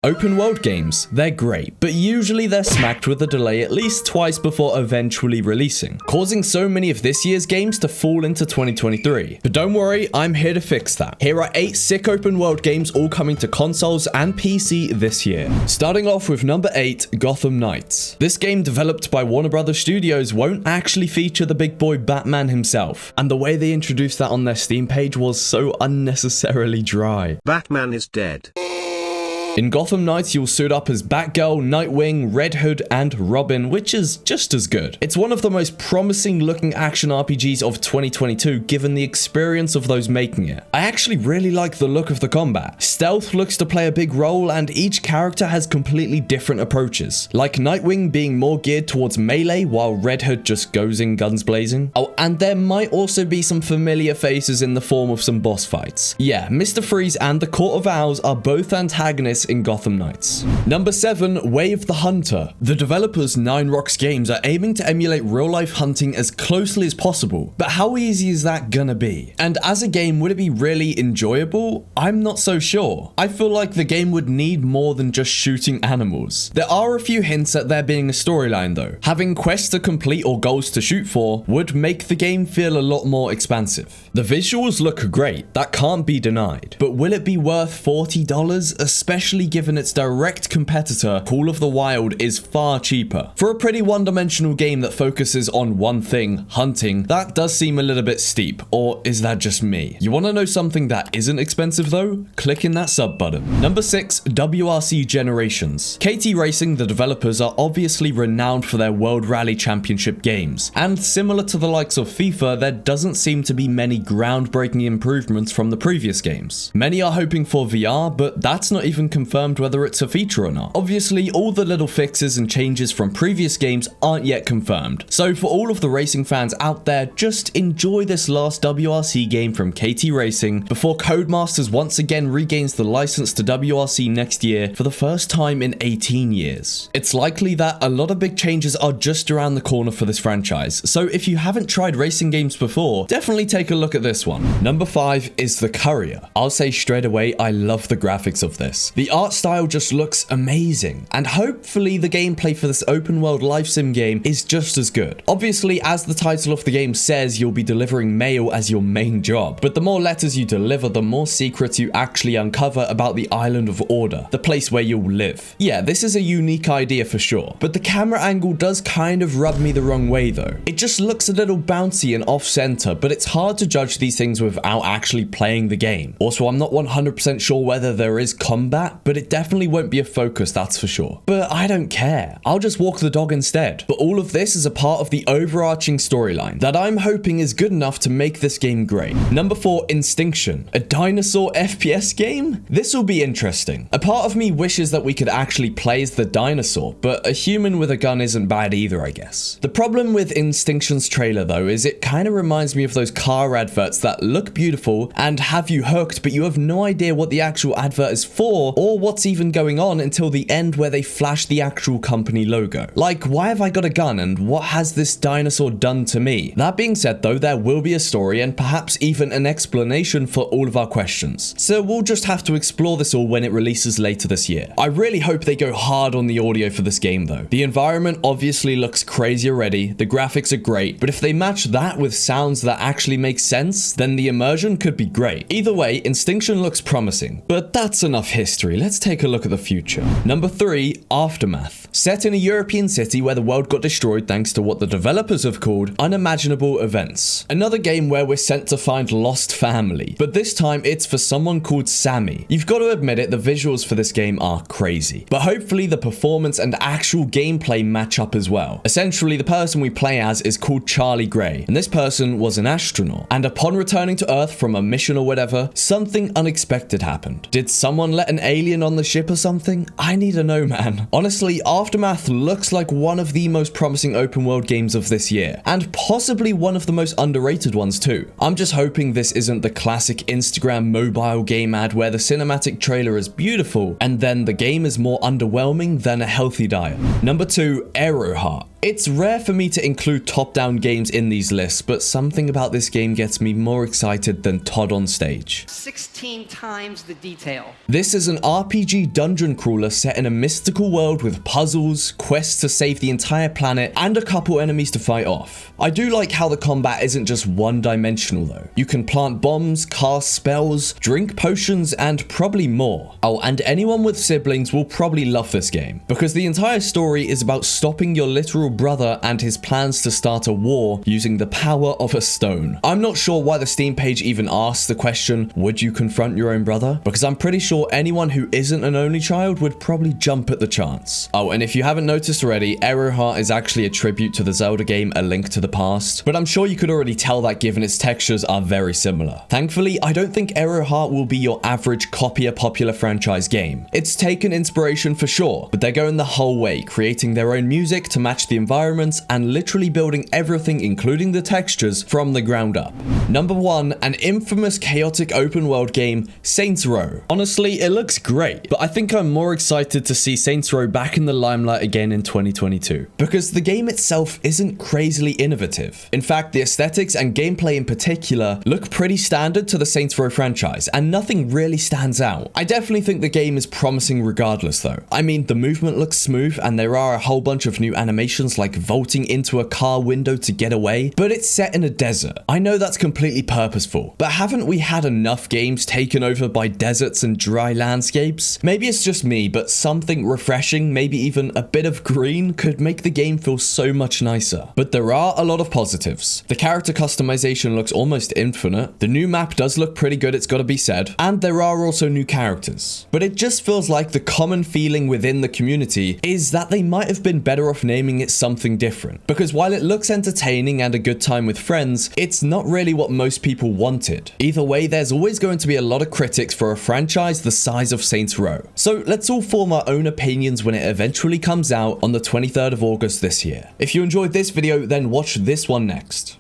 Open world games, they're great, but usually they're smacked with a delay at least twice before eventually releasing, causing so many of this year's games to fall into 2023. But don't worry, I'm here to fix that. Here are 8 sick open world games all coming to consoles and PC this year. Starting off with number 8, Gotham Knights. This game, developed by Warner Brothers Studios, won't actually feature the big boy Batman himself, and the way they introduced that on their Steam page was so unnecessarily dry. Batman is dead. In Gotham Knights, you'll suit up as Batgirl, Nightwing, Red Hood, and Robin, which is just as good. It's one of the most promising looking action RPGs of 2022, given the experience of those making it. I actually really like the look of the combat. Stealth looks to play a big role, and each character has completely different approaches, like Nightwing being more geared towards melee, while Red Hood just goes in guns blazing. Oh, and there might also be some familiar faces in the form of some boss fights. Yeah, Mr. Freeze and the Court of Owls are both antagonists in Gotham Knights. Number 7, Wave the Hunter. The developers 9 Rocks Games are aiming to emulate real-life hunting as closely as possible, but how easy is that gonna be? And as a game, would it be really enjoyable? I'm not so sure. I feel like the game would need more than just shooting animals. There are a few hints at there being a storyline though. Having quests to complete or goals to shoot for would make the game feel a lot more expansive. The visuals look great, that can't be denied, but will it be worth $40, especially given its direct competitor, Call of the Wild, is far cheaper? For a pretty one-dimensional game that focuses on one thing, hunting, that does seem a little bit steep, or is that just me? You want to know something that isn't expensive though? Click in that sub button. Number 6, WRC Generations. KT Racing, the developers, are obviously renowned for their World Rally Championship games, and similar to the likes of FIFA, there doesn't seem to be many groundbreaking improvements from the previous games. Many are hoping for VR, but that's not even confirmed whether it's a feature or not. Obviously, all the little fixes and changes from previous games aren't yet confirmed. So for all of the racing fans out there, just enjoy this last WRC game from KT Racing before Codemasters once again regains the license to WRC next year for the first time in 18 years. It's likely that a lot of big changes are just around the corner for this franchise, so if you haven't tried racing games before, definitely take a look at this one. Number 5 is the Courier. I'll say straight away, I love the graphics of this. The art style just looks amazing, and hopefully the gameplay for this open world life sim game is just as good. Obviously, as the title of the game says, you'll be delivering mail as your main job, but the more letters you deliver, the more secrets you actually uncover about the Island of Order, the place where you'll live. Yeah, this is a unique idea for sure, but the camera angle does kind of rub me the wrong way though. It just looks a little bouncy and off-center, but it's hard to judge these things without actually playing the game. Also, I'm not 100% sure whether there is combat, but it definitely won't be a focus, that's for sure. But I don't care. I'll just walk the dog instead. But all of this is a part of the overarching storyline that I'm hoping is good enough to make this game great. Number 4, Instinction. A dinosaur FPS game? This will be interesting. A part of me wishes that we could actually play as the dinosaur, but a human with a gun isn't bad either, I guess. The problem with Instinction's trailer though is it kind of reminds me of those car adverts that look beautiful and have you hooked, but you have no idea what the actual advert is for or what's even going on until the end where they flash the actual company logo. Like, why have I got a gun and what has this dinosaur done to me? That being said though, there will be a story and perhaps even an explanation for all of our questions. So we'll just have to explore this all when it releases later this year. I really hope they go hard on the audio for this game though. The environment obviously looks crazy already, the graphics are great, but if they match that with sounds that actually make sense, then the immersion could be great. Either way, Instinction looks promising, but that's enough history. Let's take a look at the future. Number 3, Aftermath. Set in a European city where the world got destroyed thanks to what the developers have called unimaginable events. Another game where we're sent to find lost family, but this time it's for someone called Sammy. You've got to admit it, the visuals for this game are crazy, but hopefully the performance and actual gameplay match up as well. Essentially, the person we play as is called Charlie Gray, and this person was an astronaut, and upon returning to Earth from a mission or whatever, something unexpected happened. Did someone let an alien on the ship or something? I need to know, man. Honestly, Aftermath looks like one of the most promising open world games of this year, and possibly one of the most underrated ones too. I'm just hoping this isn't the classic Instagram mobile game ad where the cinematic trailer is beautiful and then the game is more underwhelming than a healthy diet. Number 2, Airoheart. It's rare for me to include top-down games in these lists, but something about this game gets me more excited than Todd on stage. 16 times the detail. This is an RPG dungeon crawler set in a mystical world with puzzles, quests to save the entire planet, and a couple enemies to fight off. I do like how the combat isn't just one-dimensional though. You can plant bombs, cast spells, drink potions, and probably more. Oh, and anyone with siblings will probably love this game, because the entire story is about stopping your literal brother and his plans to start a war using the power of a stone. I'm not sure why the Steam page even asks the question, would you confront your own brother? Because I'm pretty sure anyone who isn't an only child would probably jump at the chance. Oh, and if you haven't noticed already, Airoheart is actually a tribute to the Zelda game A Link to the Past, but I'm sure you could already tell that given its textures are very similar. Thankfully, I don't think Airoheart will be your average copy a popular franchise game. It's taken inspiration for sure, but they're going the whole way, creating their own music to match the environments and literally building everything including the textures from the ground up. Number 1, an infamous chaotic open world game, Saints Row. Honestly, it looks great, but I think I'm more excited to see Saints Row back in the limelight again in 2022, because the game itself isn't crazily innovative. In fact, the aesthetics and gameplay in particular look pretty standard to the Saints Row franchise, and nothing really stands out. I definitely think the game is promising regardless though. I mean, the movement looks smooth and there are a whole bunch of new animations like vaulting into a car window to get away, but it's set in a desert. I know that's completely purposeful, but haven't we had enough games taken over by deserts and dry landscapes? Maybe it's just me, but something refreshing, maybe even a bit of green, could make the game feel so much nicer. But there are a lot of positives. The character customization looks almost infinite, the new map does look pretty good, it's gotta be said, and there are also new characters. But it just feels like the common feeling within the community is that they might have been better off naming it something different, because while it looks entertaining and a good time with friends, it's not really what most people wanted. Either way, there's always going to be a lot of critics for a franchise the size of Saints Row. So let's all form our own opinions when it eventually comes out on the 23rd of August this year. If you enjoyed this video, then watch this one next.